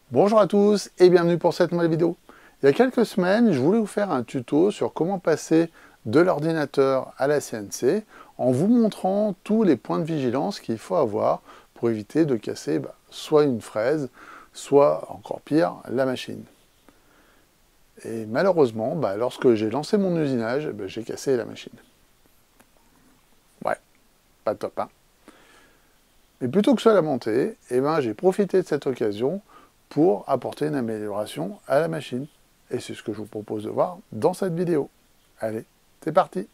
Bonjour à tous et bienvenue pour cette nouvelle vidéo. Il y a quelques semaines, je voulais vous faire un tuto sur comment passer de l'ordinateur à la CNC en vous montrant tous les points de vigilance qu'il faut avoir pour éviter de casser soit une fraise, soit encore pire, la machine. Et malheureusement, lorsque j'ai lancé mon usinage, j'ai cassé la machine. Ouais, pas top, hein. Mais plutôt que ça la monter, j'ai profité de cette occasion pour apporter une amélioration à la machine. Et c'est ce que je vous propose de voir dans cette vidéo. Allez, c'est parti!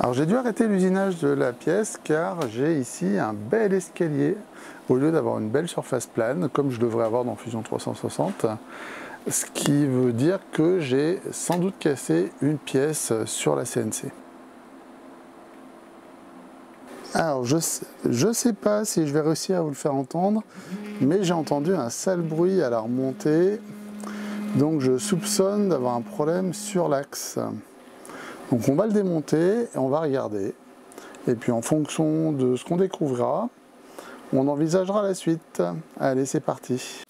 Alors j'ai dû arrêter l'usinage de la pièce car j'ai ici un bel escalier au lieu d'avoir une belle surface plane comme je devrais avoir dans Fusion 360, ce qui veut dire que j'ai sans doute cassé une pièce sur la CNC. Alors je sais pas si je vais réussir à vous le faire entendre, mais j'ai entendu un sale bruit à la remontée, donc je soupçonne d'avoir un problème sur l'axe. Donc on va le démonter et on va regarder. Et puis en fonction de ce qu'on découvrira, on envisagera la suite. Allez, c'est parti.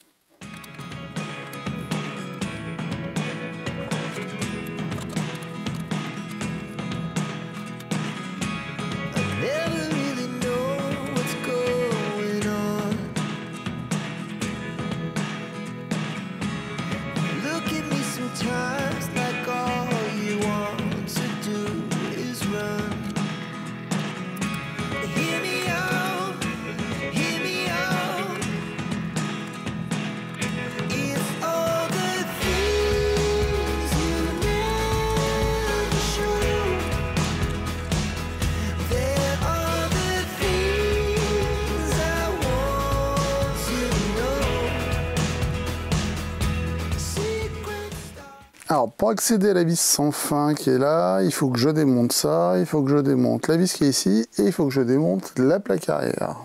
Alors pour accéder à la vis sans fin qui est là, il faut que je démonte ça, il faut que je démonte la vis qui est ici et il faut que je démonte la plaque arrière.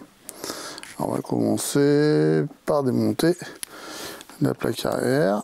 Alors on va commencer par démonter la plaque arrière.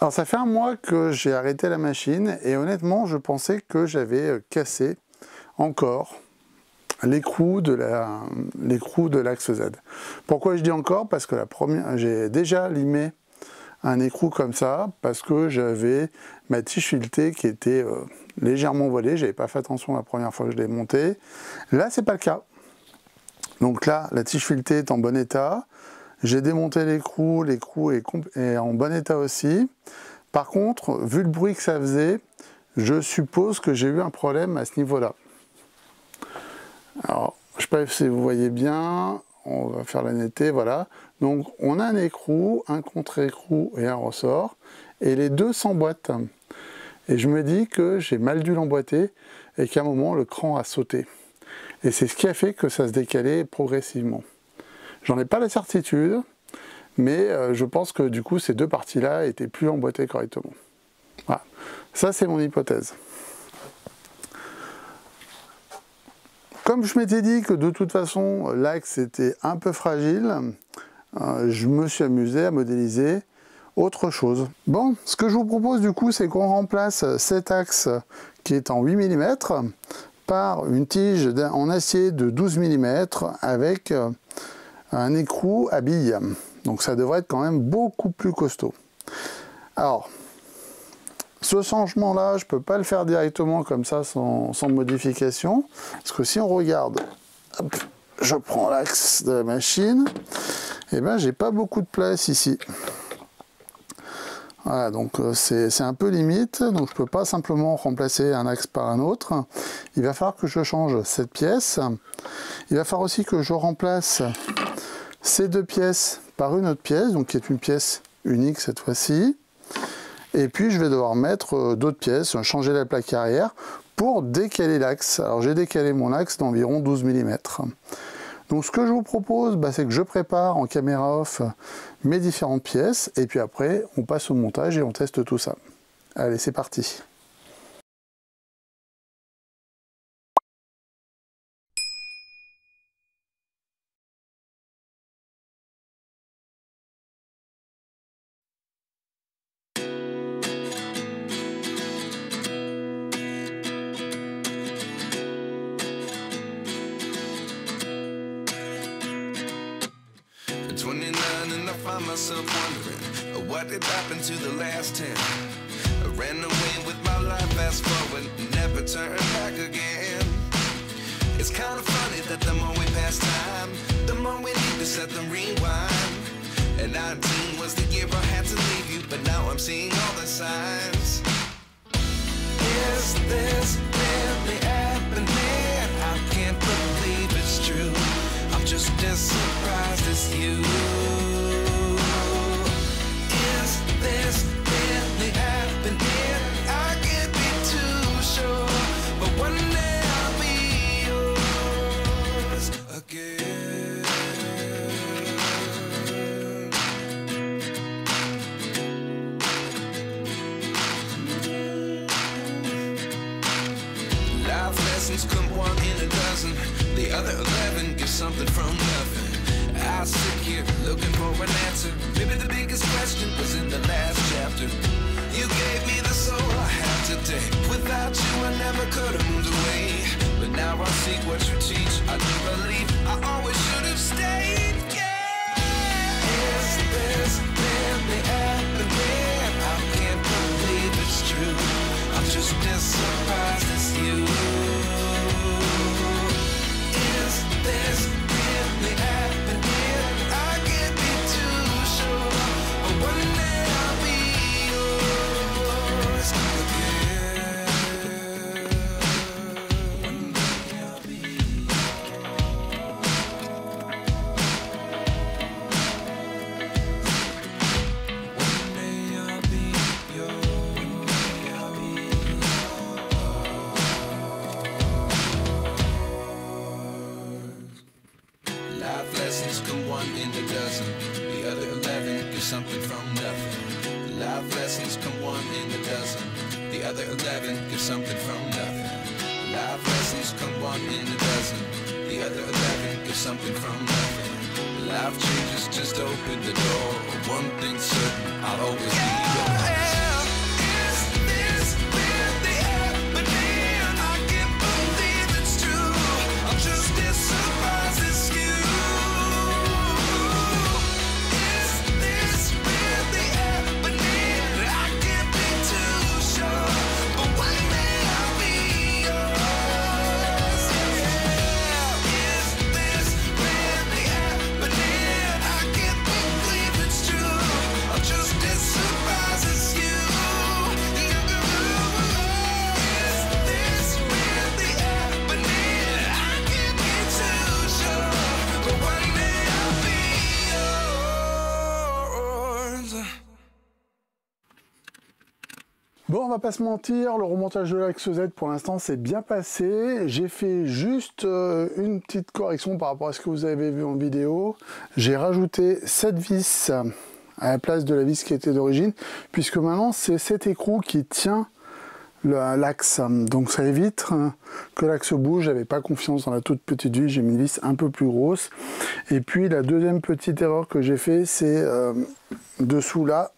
Alors ça fait un mois que j'ai arrêté la machine et honnêtement je pensais que j'avais cassé encore l'écrou de l'axe Z. Pourquoi je dis encore? Parce que j'ai déjà limé un écrou comme ça parce que j'avais ma tige filetée qui était légèrement voilée, j'avais pas fait attention la première fois que je l'ai montée. Là c'est pas le cas. Donc là la tige filetée est en bon état. J'ai démonté l'écrou est en bon état aussi. Par contre, vu le bruit que ça faisait, je suppose que j'ai eu un problème à ce niveau-là. Alors, je ne sais pas si vous voyez bien, on va faire la netteté, voilà. Donc on a un écrou, un contre-écrou et un ressort, et les deux s'emboîtent. Et je me dis que j'ai mal dû l'emboîter et qu'à un moment le cran a sauté. Et c'est ce qui a fait que ça se décalait progressivement. J'en ai pas la certitude, mais je pense que du coup ces deux parties-là étaient plus emboîtées correctement. Voilà. Ça c'est mon hypothèse. Comme je m'étais dit que de toute façon l'axe était un peu fragile, je me suis amusé à modéliser autre chose. Bon, ce que je vous propose du coup, c'est qu'on remplace cet axe qui est en 8 mm par une tige en acier de 12 mm avec un écrou à billes. Donc ça devrait être quand même beaucoup plus costaud. Alors, ce changement-là, je ne peux pas le faire directement comme ça sans modification. Parce que si on regarde, hop, je prends l'axe de la machine, et bien j'ai pas beaucoup de place ici. Voilà, donc c'est un peu limite, donc je ne peux pas simplement remplacer un axe par un autre. Il va falloir que je change cette pièce. Il va falloir aussi que je remplace ces deux pièces par une autre pièce, donc qui est une pièce unique cette fois-ci. Et puis je vais devoir mettre d'autres pièces, changer la plaque arrière pour décaler l'axe. Alors j'ai décalé mon axe d'environ 12 mm. Donc ce que je vous propose, c'est que je prépare en caméra off mes différentes pièces et puis après on passe au montage et on teste tout ça. Allez, c'est parti. Myself wondering what did happen to the last 10. I ran away with my life, fast forward, never turn back again. It's kind of funny that the more we pass time, the more we need to set them rewind. And 19 was the year I had to leave you, but now I'm seeing all the signs. Is this really happening? I can't believe it's true. I'm just as surprised as you. This really happening? I can't be too sure, but one day I'll be yours again. Life lessons come one in a dozen, the other 11 get something from nothing. I sit here looking for an answer. Maybe the biggest question was in the last chapter. You gave me the soul I have today. Without you I never could have moved away. But now I see what you teach. I do believe I always should have stayed. Yeah. Is this really happening? I can't believe it's true. I'm just as surprised as you. Is this really happening? Something from nothing. Life lessons come one in a dozen. The other 11 give something from nothing. Life lessons come one in a dozen. The other 11 give something from nothing. Life changes just open the door. One thing's certain, I'll always be yours. Just as surprised as Bon, on va pas se mentir, le remontage de l'axe Z pour l'instant c'est bien passé. J'ai fait juste une petite correction par rapport à ce que vous avez vu en vidéo. J'ai rajouté cette vis à la place de la vis qui était d'origine, puisque maintenant c'est cet écrou qui tient l'axe. Donc ça évite que l'axe bouge. J'avais pas confiance dans la toute petite vis, j'ai mis une vis un peu plus grosse. Et puis la deuxième petite erreur que j'ai fait, c'est dessous là.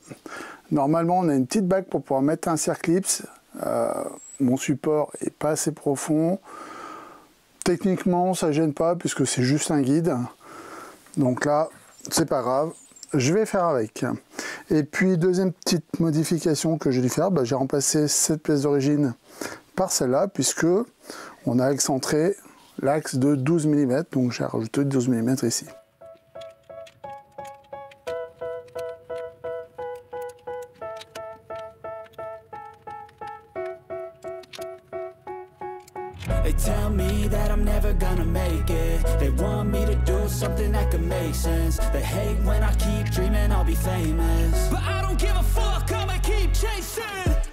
Normalement, on a une petite bague pour pouvoir mettre un circlips. Mon support est pas assez profond. Techniquement, ça gêne pas puisque c'est juste un guide. Donc là, c'est pas grave. Je vais faire avec. Et puis, deuxième petite modification que j'ai dû faire, j'ai remplacé cette pièce d'origine par celle-là puisque on a excentré l'axe de 12 mm. Donc, j'ai rajouté 12 mm ici. They tell me that I'm never gonna make it. They want me to do something that could make sense. They hate when I keep dreaming I'll be famous, but I don't give a fuck, I'ma keep chasing.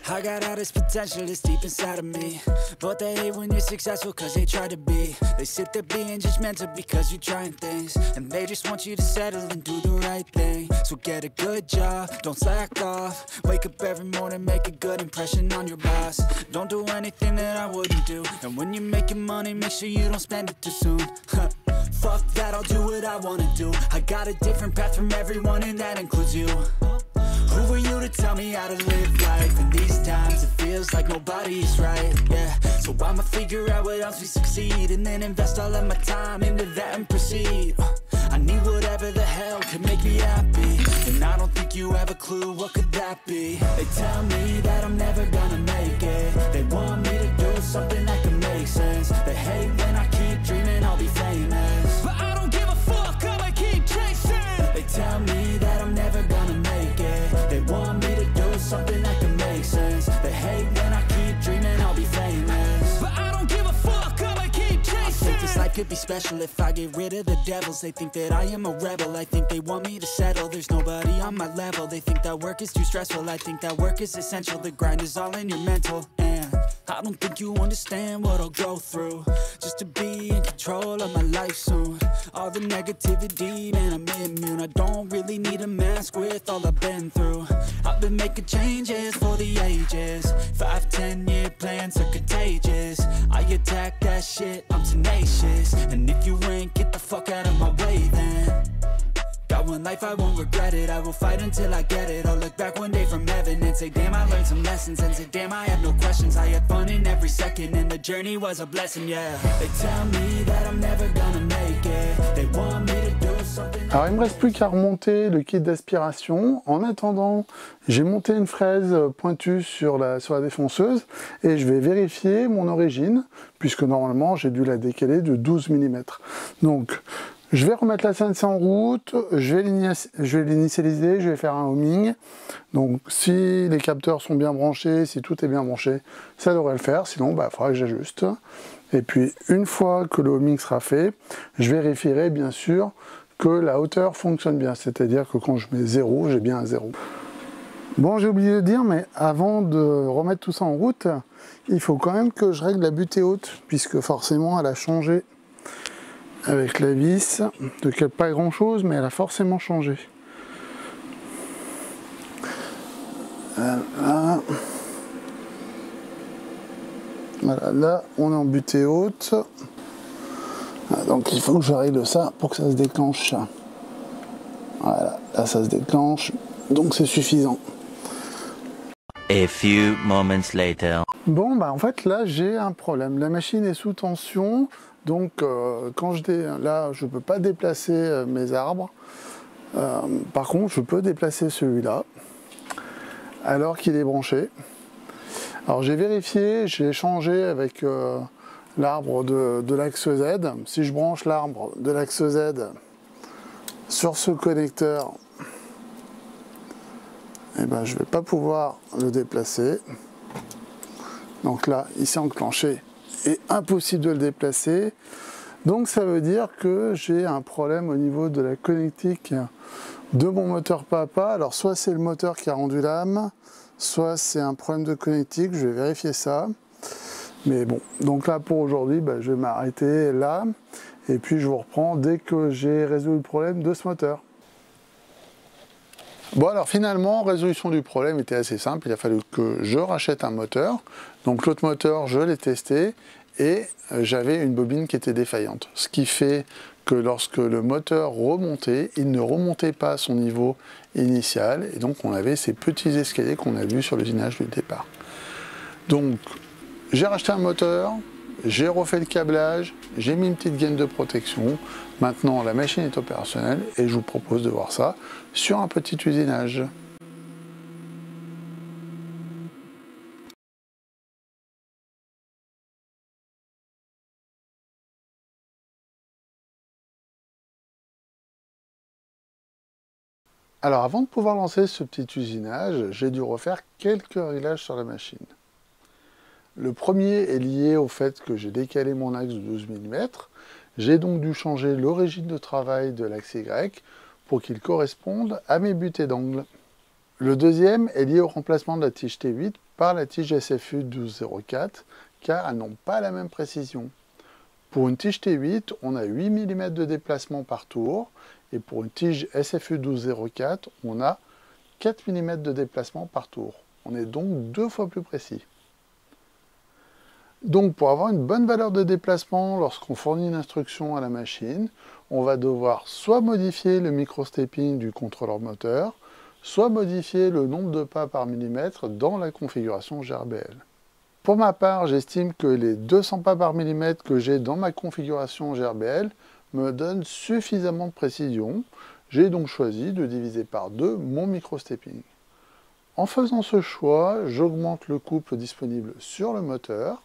I got all this potential that's deep inside of me, but they hate when you're successful cause they try to be. They sit there being judgmental because you're trying things, and they just want you to settle and do the right thing. So get a good job, don't slack off. Wake up every morning, make a good impression on your boss. Don't do anything that I wouldn't do, and when you're making money, make sure you don't spend it too soon. Fuck that, I'll do what I wanna do. I got a different path from everyone and that includes you. Who are you to tell me how to live life? In these times it feels like nobody's right, yeah. So I'ma figure out what else we succeed, and then invest all of my time into that and proceed. I need whatever the hell can make me happy, and I don't think you have a clue what could that be. They tell me that I'm never gonna make it. They want me to do something that can make sense. They hate when I keep dreaming I'll be famous, but I don't give a fuck, I'ma keep chasing. They tell me that I'm never gonna make it. They want me to do something that can make sense. They hate when I keep dreaming I'll be famous, but I don't give a fuck, I'ma keep chasing. I think this life could be special if I get rid of the devils. They think that I am a rebel, I think they want me to settle. There's nobody on my level, they think that work is too stressful. I think that work is essential, the grind is all in your mental. And I don't think you understand what I'll go through just to be in control of my life soon. All the negativity, man, I'm immune. I don't really need a mask with all I've been through. I've been making changes for the ages. 5-10 year plans are contagious. I attack that shit, I'm tenacious. And if you ain't, get the fuck out of my way then. Got one life, I won't regret it. I will fight until I get it. I'll look back one day from heaven and say, damn, I learned some lessons. And say, damn, I had no questions. I had fun in every second, and the journey was a blessing, yeah. They tell me that I'm never gonna make it. They want me to do something. Alors il me reste plus qu'à remonter le kit d'aspiration. En attendant, j'ai monté une fraise pointue sur la défonceuse et je vais vérifier mon origine, puisque normalement j'ai dû la décaler de 12 mm. Donc je vais remettre la CNC en route, je vais l'initialiser, je vais faire un homing. Donc si les capteurs sont bien branchés, si tout est bien branché, ça devrait le faire, sinon il faudra que j'ajuste. Et puis une fois que le homing sera fait, je vérifierai bien sûr que la hauteur fonctionne bien, c'est-à-dire que quand je mets 0, j'ai bien un 0. Bon, j'ai oublié de dire, mais avant de remettre tout ça en route, il faut quand même que je règle la butée haute, puisque forcément elle a changé avec la vis, de pas grand chose, mais elle a forcément changé. Voilà, là on est en butée haute. Donc il faut que je règle ça pour que ça se déclenche. Voilà, là ça se déclenche, donc c'est suffisant. A few moments later. Bon, en fait là j'ai un problème. La machine est sous tension, donc quand là je peux pas déplacer mes arbres. Par contre je peux déplacer celui-là alors qu'il est branché. Alors j'ai vérifié, j'ai changé avec l'arbre de l'axe Z. Si je branche l'arbre de l'axe Z sur ce connecteur, je ne vais pas pouvoir le déplacer. Donc là, il s'est enclenché et impossible de le déplacer. Donc ça veut dire que j'ai un problème au niveau de la connectique de mon moteur papa. Alors soit c'est le moteur qui a rendu l'âme, soit c'est un problème de connectique, je vais vérifier ça. Mais bon, donc là pour aujourd'hui, je vais m'arrêter là. Et puis je vous reprends dès que j'ai résolu le problème de ce moteur. Bon alors finalement, résolution du problème était assez simple. Il a fallu que je rachète un moteur. Donc l'autre moteur, je l'ai testé et j'avais une bobine qui était défaillante. Ce qui fait que lorsque le moteur remontait, il ne remontait pas à son niveau initial. Et donc on avait ces petits escaliers qu'on a vus sur l'usinage du départ. Donc j'ai racheté un moteur, j'ai refait le câblage, j'ai mis une petite gaine de protection. Maintenant, la machine est opérationnelle et je vous propose de voir ça sur un petit usinage. Alors, avant de pouvoir lancer ce petit usinage, j'ai dû refaire quelques réglages sur la machine. Le premier est lié au fait que j'ai décalé mon axe de 12 mm. J'ai donc dû changer l'origine de travail de l'axe Y pour qu'il corresponde à mes butées d'angle. Le deuxième est lié au remplacement de la tige T8 par la tige SFU 1204, car elles n'ont pas la même précision. Pour une tige T8, on a 8 mm de déplacement par tour, et pour une tige SFU 1204, on a 4 mm de déplacement par tour. On est donc 2 fois plus précis. Donc pour avoir une bonne valeur de déplacement lorsqu'on fournit une instruction à la machine, on va devoir soit modifier le micro-stepping du contrôleur moteur, soit modifier le nombre de pas par millimètre dans la configuration GRBL. Pour ma part, j'estime que les 200 pas par millimètre que j'ai dans ma configuration GRBL me donnent suffisamment de précision. J'ai donc choisi de diviser par 2 mon micro-stepping. En faisant ce choix, j'augmente le couple disponible sur le moteur.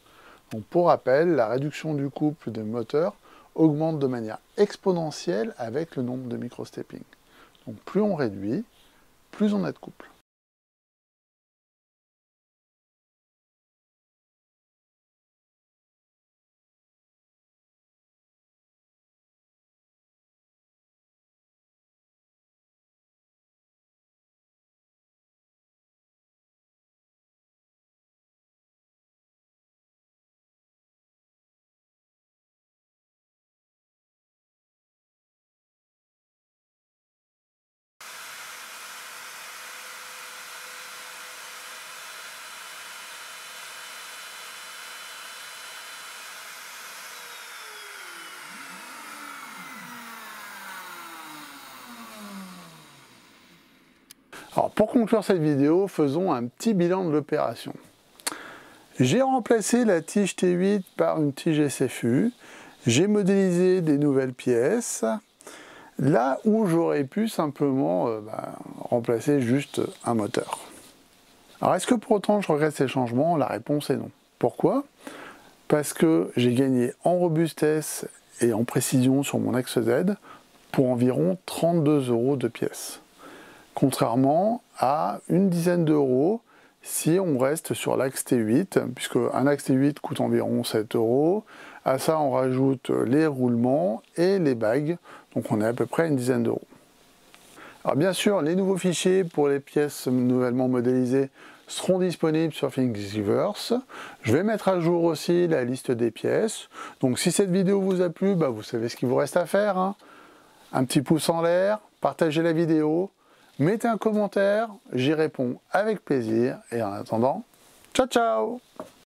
Donc pour rappel, la réduction du couple des moteurs augmente de manière exponentielle avec le nombre de micro-stepping. Donc plus on réduit, plus on a de couple. Alors pour conclure cette vidéo, faisons un petit bilan de l'opération. J'ai remplacé la tige T8 par une tige SFU, j'ai modélisé des nouvelles pièces, là où j'aurais pu simplement remplacer juste un moteur. Alors est-ce que pour autant je regrette ces changements? La réponse est non. Pourquoi? Parce que j'ai gagné en robustesse et en précision sur mon axe Z pour environ 32 € de pièce. Contrairement à une dizaine d'euros si on reste sur l'axe T8, puisque un axe T8 coûte environ 7 €. À ça, on rajoute les roulements et les bagues, donc on est à peu près à une dizaine d'euros. Alors bien sûr, les nouveaux fichiers pour les pièces nouvellement modélisées seront disponibles sur Thingiverse. Je vais mettre à jour aussi la liste des pièces. Donc si cette vidéo vous a plu, vous savez ce qu'il vous reste à faire, hein. Un petit pouce en l'air, partagez la vidéo, mettez un commentaire, j'y réponds avec plaisir. Et en attendant, ciao ciao!